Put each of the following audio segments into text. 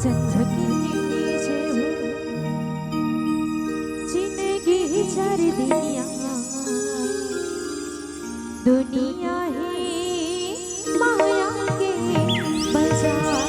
जिंदगी चार दिनिया दुनिया है माया के बाजार।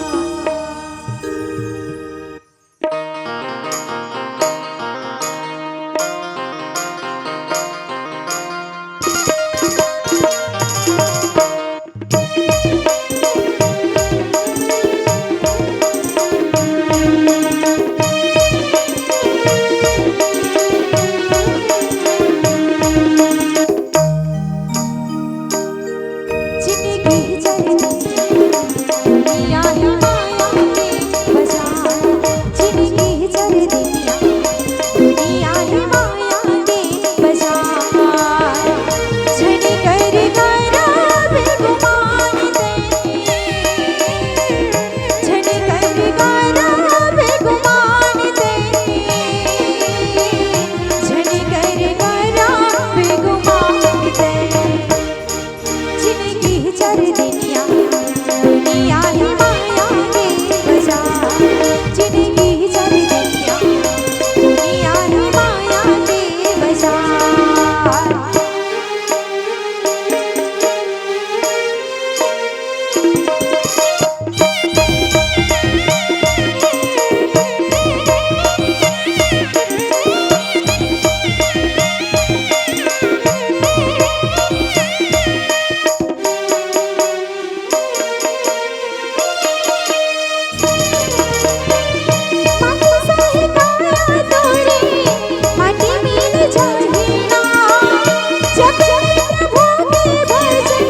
जब जब प्रभु के भजन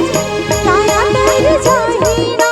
काया कर जाहिना।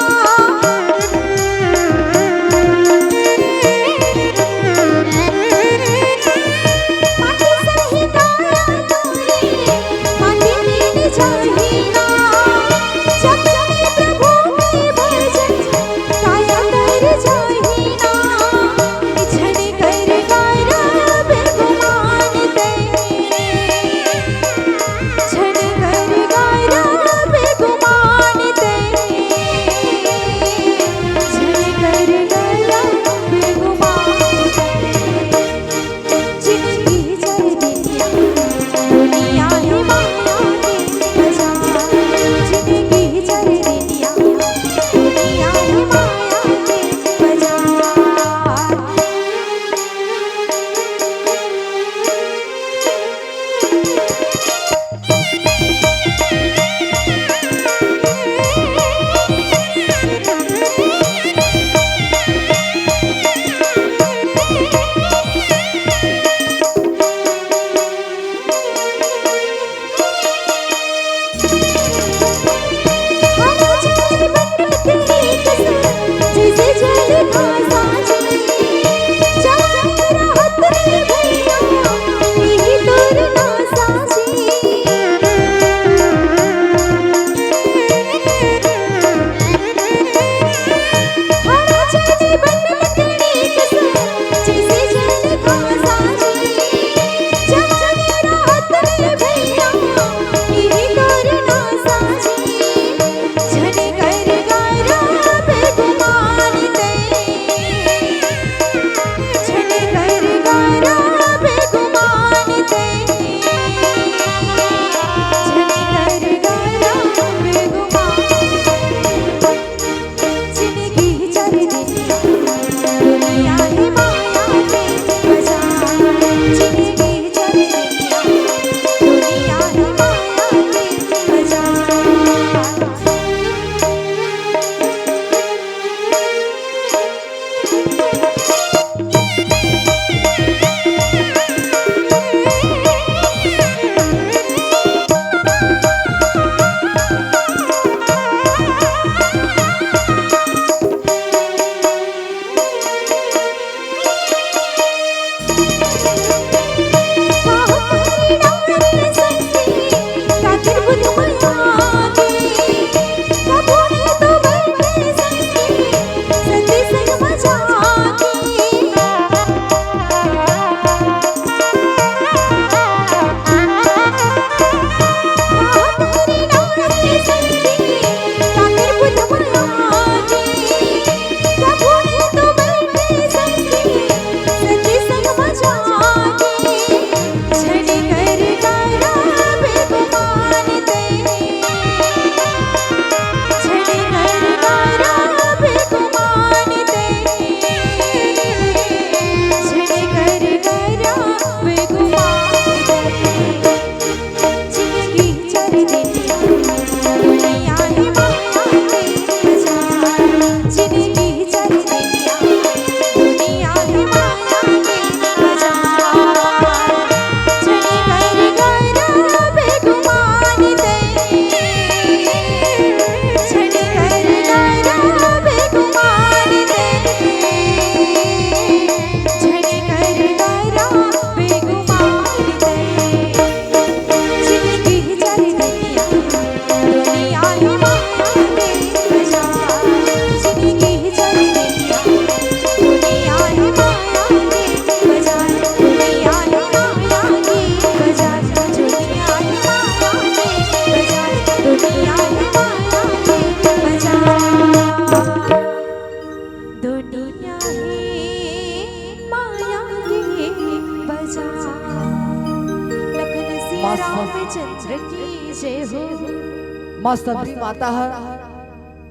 माँ सबरी माता है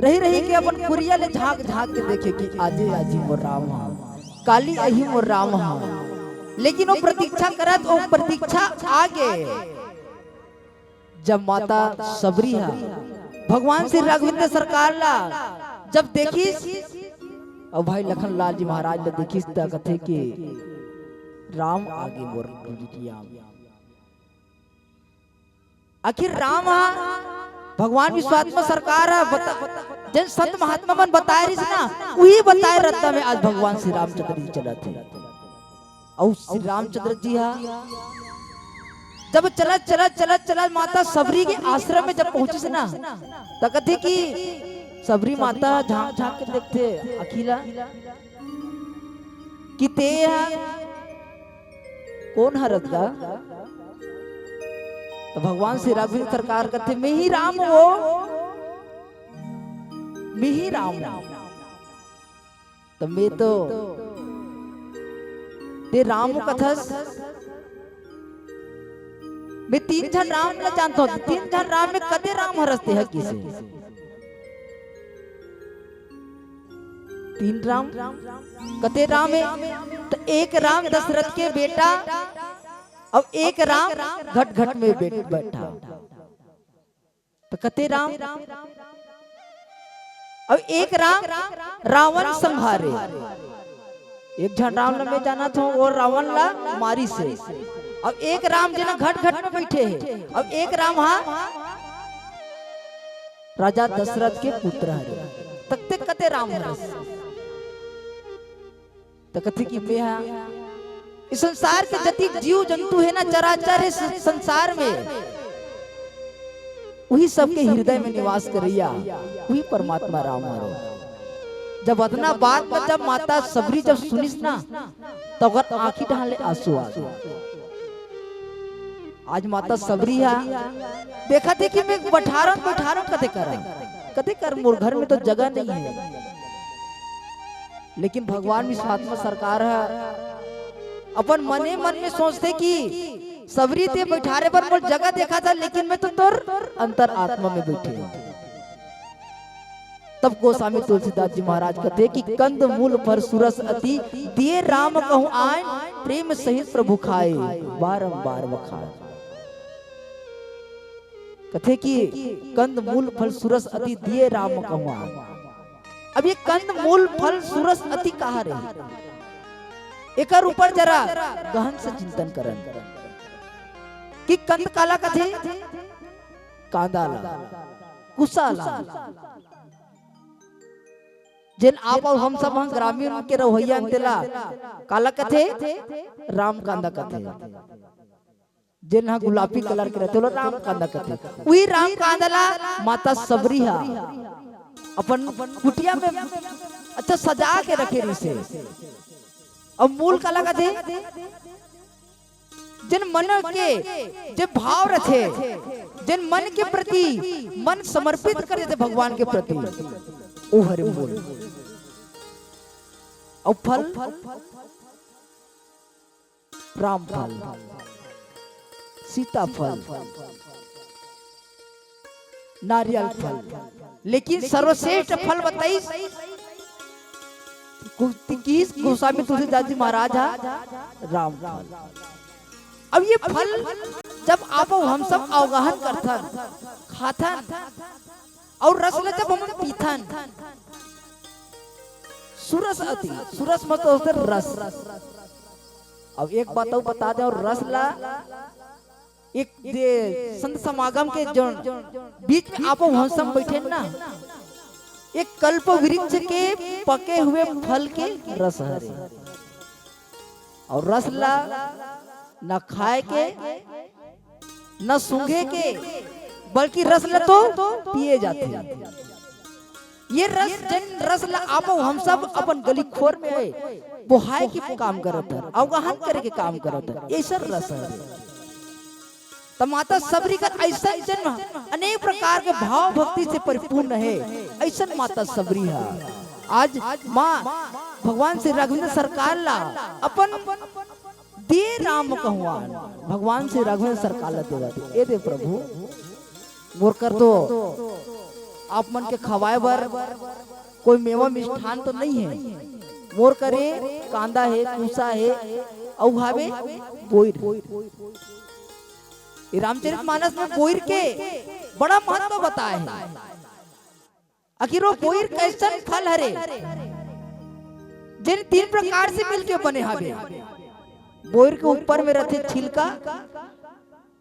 रही रही के अपन कुरिया ले झांक झांक के देखे कि आजे आजी मोर राम काली अही मोर राम लेकिन वो प्रतीक्षा करत वो प्रतीक्षा आगे जब माता सबरी है भगवान श्री राघवेंद्र सरकार ला जब देखिस और भाई लखन लाल जी महाराज ने देखिस कथे कि राम आगे मोर आखिर राम भगवान विश्वात्मा सरकार जन संत महात्मा मन बताए रही ना वही बताए रत्ता में आज भगवान श्री रामचंद्र जी चला थे और श्री रामचंद्र जी जब चला माता सबरी के आश्रम में जब पहुंचे ना तो कहते कि सबरी माता झांक झांक के देखते अखिला कि ते कौन हरत का तो भगवान श्री राघवेंद्र सरकार कहते मैं ही राम वो मैं ही राम तो मैं तो ते राम कथस मैं तीन जन राम न जानता हूँ तीन जन राम में कदे राम हरसते है किसे तीन राम कते राम है तो एक राम दशरथ के बेटा अब एक राम घट घट में बैठा तो कते राम अब एक राम रावण संहारे एक जन राम ने मैं जाना था वो रावण ला मारी से अब एक राम जना घट घट में बैठे हैं अब एक राम राजा दशरथ के पुत्र है तकते कते राम तो कथे की इस संसार के जति जीव जंतु है ना चराचर है संसार में वही सबके हृदय में निवास करिया वही परमात्मा राम है जब अदना बात में जब माता सबरी जब सुनिस ना तो अगर आंखी ढाले आंसू आ गए आज माता सबरी है देखा थे कि मैं बैठारन कते कर मोर घर में तो जगह नहीं है लेकिन भगवान विश्वात्मा सरकार है अपन मने मन में सोचते कि सबरी ते बैठारे पर मोर जगह देखा था लेकिन मैं तो तोर अंतर आत्मा में बैठे तब गोस्वामी तुलसीदास जी महाराज कहते कि कंद मूल पर सुरस अति दिए राम कहूं आए प्रेम सहित प्रभु खाए बारंबार बखाए कहते कि कंद मूल फल सुरस अति दिए राम कहूं आए अब ये कंद मूल फल सुरस अति कहा रहे एक ऊपर जरा गहन से चिंतन करन कि कंद काला कथे कांदाला कुसाला जिन आप और हम सब ग्रामीण के रवैया अंतेला काला कथे राम कांदा कथे जिन गुलाबी कलर के रहते राम कांदा कथे वही राम कांदाला माता सबरी हा अपन कुटिया में अच्छा सजा के रखे रिसे अब मूल काला कथे जिन मन के जो भाव रखे जिन मन के प्रति मन समर्पित करे थे भगवान के प्रति ओ हरे मूल और फल राम फल सीता फल नारियल फल लेकिन सर्वश्रेष्ठ फल बताई किस गोस्वामी तुलसीदास जी महाराज राम फल अब ये फल जब आप हम सब अवगाहन करथन खाथन और रस ले जब हम पीथन सुरस अति सुरस मत होते रस अब एक बात और बता दे और रस ला एक संत समागम के जो बीच में आप हम सब बैठे ना एक कल्प वृक्ष के पके हुए फल के रस हरे और रस ला न खाए के न सूंघे के बल्कि रस ला तो पिए जाते हैं ये रस जन रस ला आप हम सब अपन गली खोर में बुहाए की काम करत है अवगाहन करे के काम करत है ऐसा रस है तो माता सबरी का ऐसा जन्म अनेक प्रकार के भाव भक्ति से परिपूर्ण है ऐसा माता सबरी है आज माँ भगवान श्री राघवेंद्र सरकार ला अपन दे राम कहवान भगवान श्री राघवेंद्र सरकार ला देवा दे ए दे प्रभु मोर कर तो आप मन के खवाए बर कोई मेवा मिष्ठान तो नहीं है। मोर करे कांदा है, पूसा है, औ हावे बोइर। ये रामचरितमानस में बोइर के बड़ा महत्व बताए है। आखिर वो बोइर कैसन फल हरे जिन 3 प्रकार से मिलके बने हावे। बोइर के ऊपर में रहते छिलका,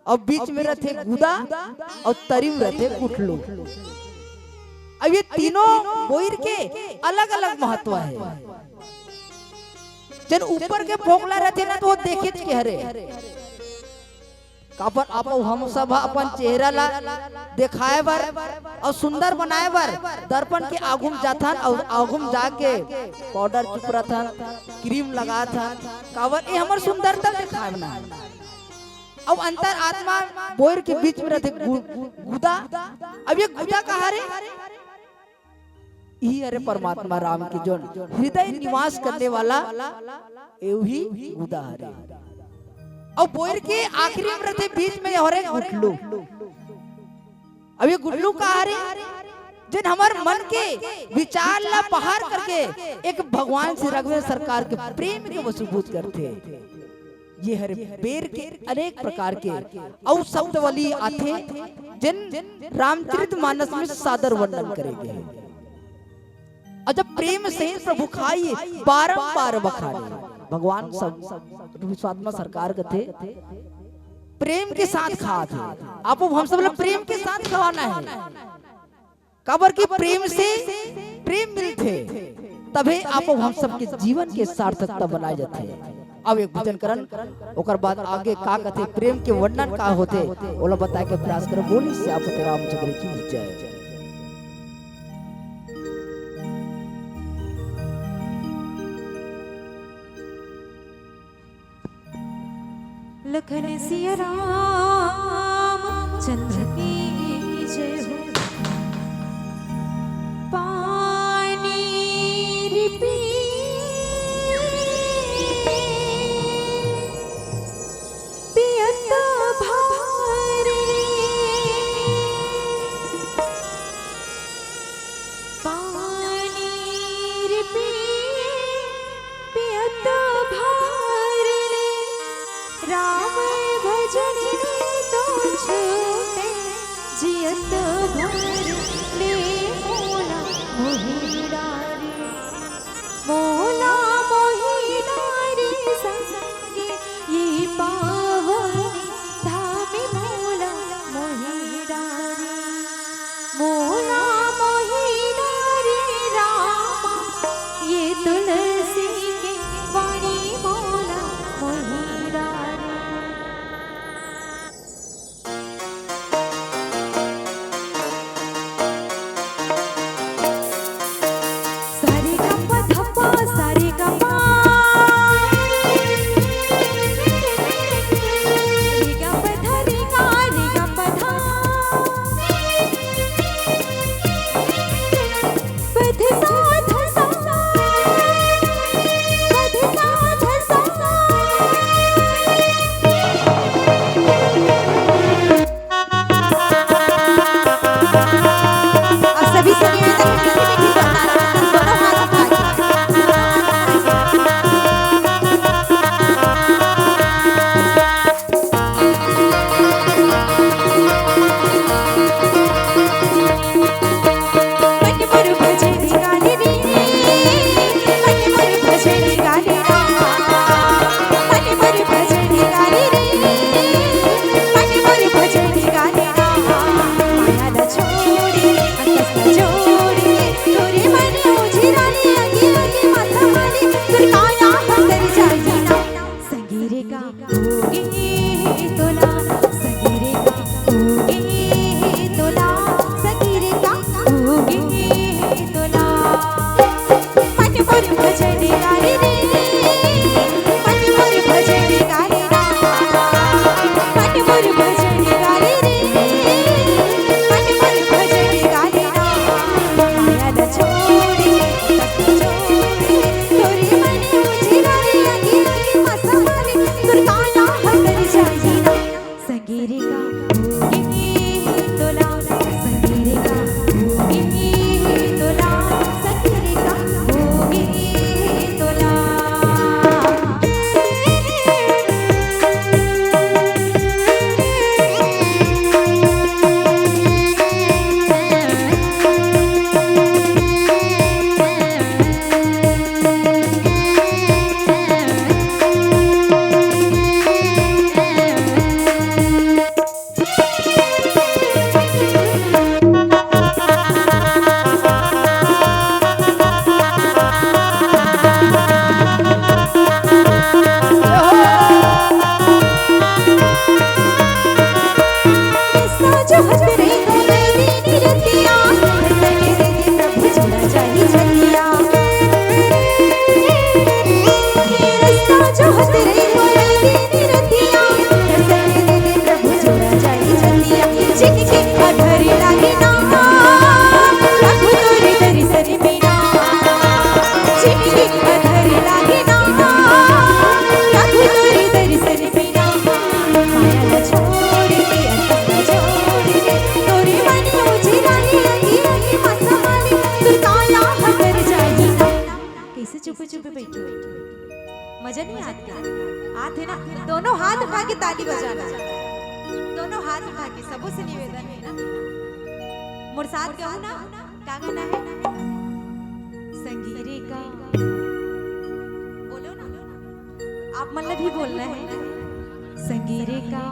और बीच में रहते गुदा, और तरी में रहते गुठलू। अब ये तीनों बोइर के अलग अलग महत्व है। जन ऊपर के फोकला रहते ना तो वो देखे के हरे कापर आप हम सब अपन चेहरा ला दिखाए बर और सुंदर बनाए बर दर्पण के आगुम जाथन और आगुम जाके पाउडर चुपरथन, क्रीम लगाथन, काबर ये हमर सुंदरता दिखाए ना। अब अंतर आत्मा बोइर के बीच में रहते गुदा। अब ये गुदा कहाँ रे? ही अरे परमात्मा राम की जो हृदय निवास करने वाला ही गुदा हरे। और बोइर के आखिरी में रहते बीच में हो रहे गुठलू। अब ये गुठलू कहाँ रे? जिन हमारे मन के विचार ला बाहर करके एक भगवान श्री राघवेंद्र सरकार के प्रेम के वसूभूत करते। ये हरे बेर के अनेक प्रकार के और शब्दवली आते जिन रामचरितमानस में सादर वर्णन करेंगे। और जब प्रेम से प्रभु खाइए बारंबार बखाने भगवान सब विश्वात्मा सरकार के थे प्रेम के साथ खा थे। आप हम सब लोग प्रेम के साथ खवाना है। काबर की प्रेम से प्रेम मिलते तभी आप हम सब के जीवन के सार्थकता बनाए जाते। अब एक भजन करन ओकर बाद आगे का कहते प्रेम के वर्णन का होते ओला बताए के प्रयास करो। बोली से आप रामचंद्र की जय। लखन सिया राम चंद्र की जय हो। पानी रिपी पियत भारी, पानी रिपी पियत भारी, राम भजन तो छूटे जियत भर ले मोला मोहि डारी, मोला मोहि डारी संगे ये पावनी धामी मोला मोहि डारी, मोला मोहि डारी रामा ये तुलसी के वाणी मोला मोहि डारी। ऐसे चुप चुप बैठो, मजा नहीं आता? आते ना, दोनों हाथ उठा के ताली बजाना, दोनों हाथ उठा के, सबों से निवेदन है ना। मुरसाद कहूँ ना, क्या गाना है? संगीरे का बोलो ना, आप मतलब भी बोलना है। संगीरे का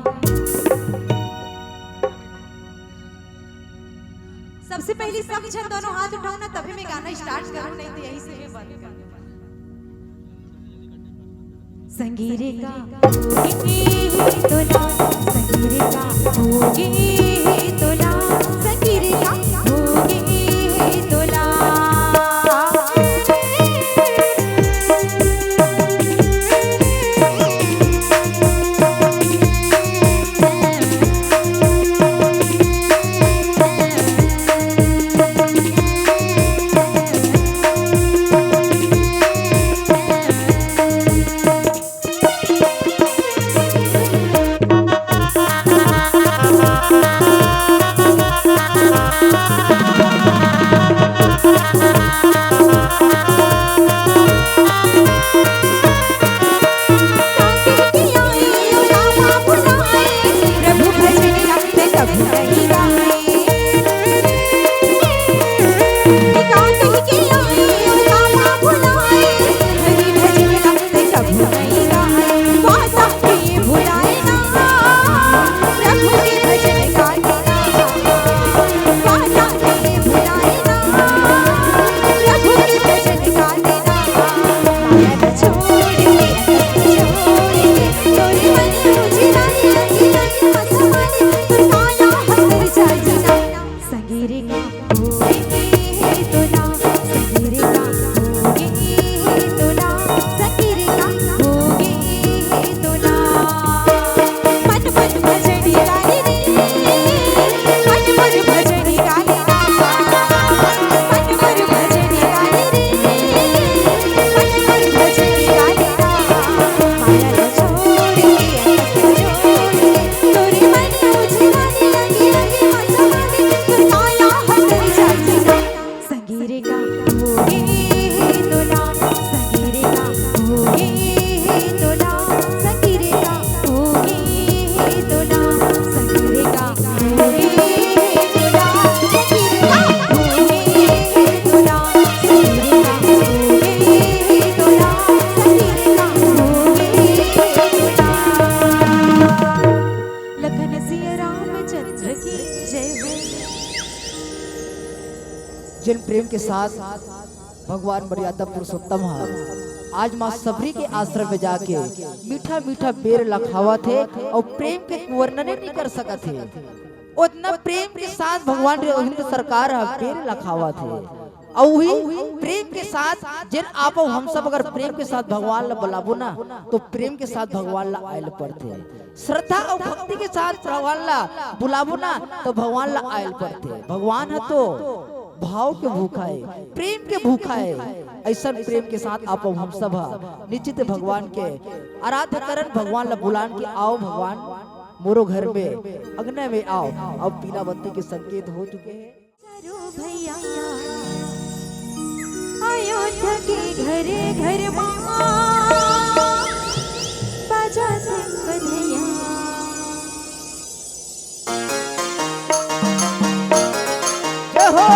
सबसे पहली सब छन दोनों हाथ उठाओ ना, तभी मैं गाना स्टार्ट करूं, नहीं तो यहीं से मैं बंद कर दूं। संगीरे का होगी तोला, संगीरे का होगी तोला, संगीरे का होगी तोला। जिन प्रेम के साथ भगवान मर्यादा पुरुषोत्तम आज माँ सबरी के आश्रम में जाके मीठा मीठा बेर लखावा थे और प्रेम के वर्णन नहीं कर सका थे। उतना प्रेम के साथ भगवान रोहित सरकार बेर लखावा थे और वही प्रेम के साथ जिन आप हम सब अगर प्रेम के साथ भगवान ला बुलाबो ना तो प्रेम के साथ भगवान ला आयल पड़ते। श्रद्धा और भक्ति के साथ भगवान ला बुलाबो ना तो भगवान ला आयल पड़ते। भगवान है तो भाव के भूखा है, प्रेम के भूखा है। ऐसा प्रेम के साथ आप हम सब निश्चित भगवान के आराध्य करन, भगवान ला बुलान के आओ भगवान मोरो घर में अग्नि में आओ। अब पीला बत्ती के संकेत हो चुके हैं। भैया अयोध्या के घरे घर मामा बाजा से बधैया। जय हो।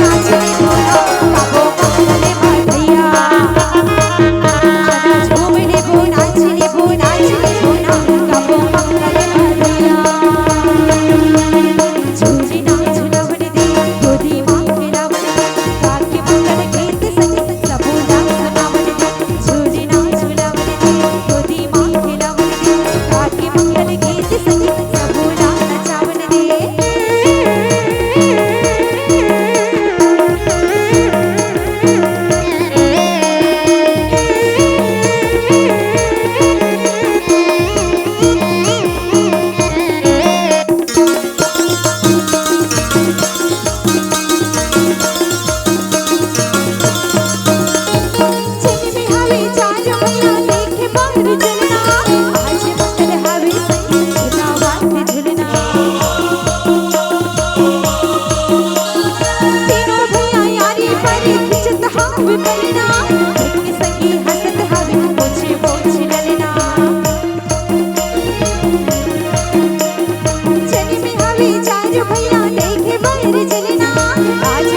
नाच ले बोला तीनों भैया यारी पारी खिंचत हावी बलना एक संगी हंसत हावी पोछे पोछे डलना चली में हावी चार भैया देखे बाहर चलना आज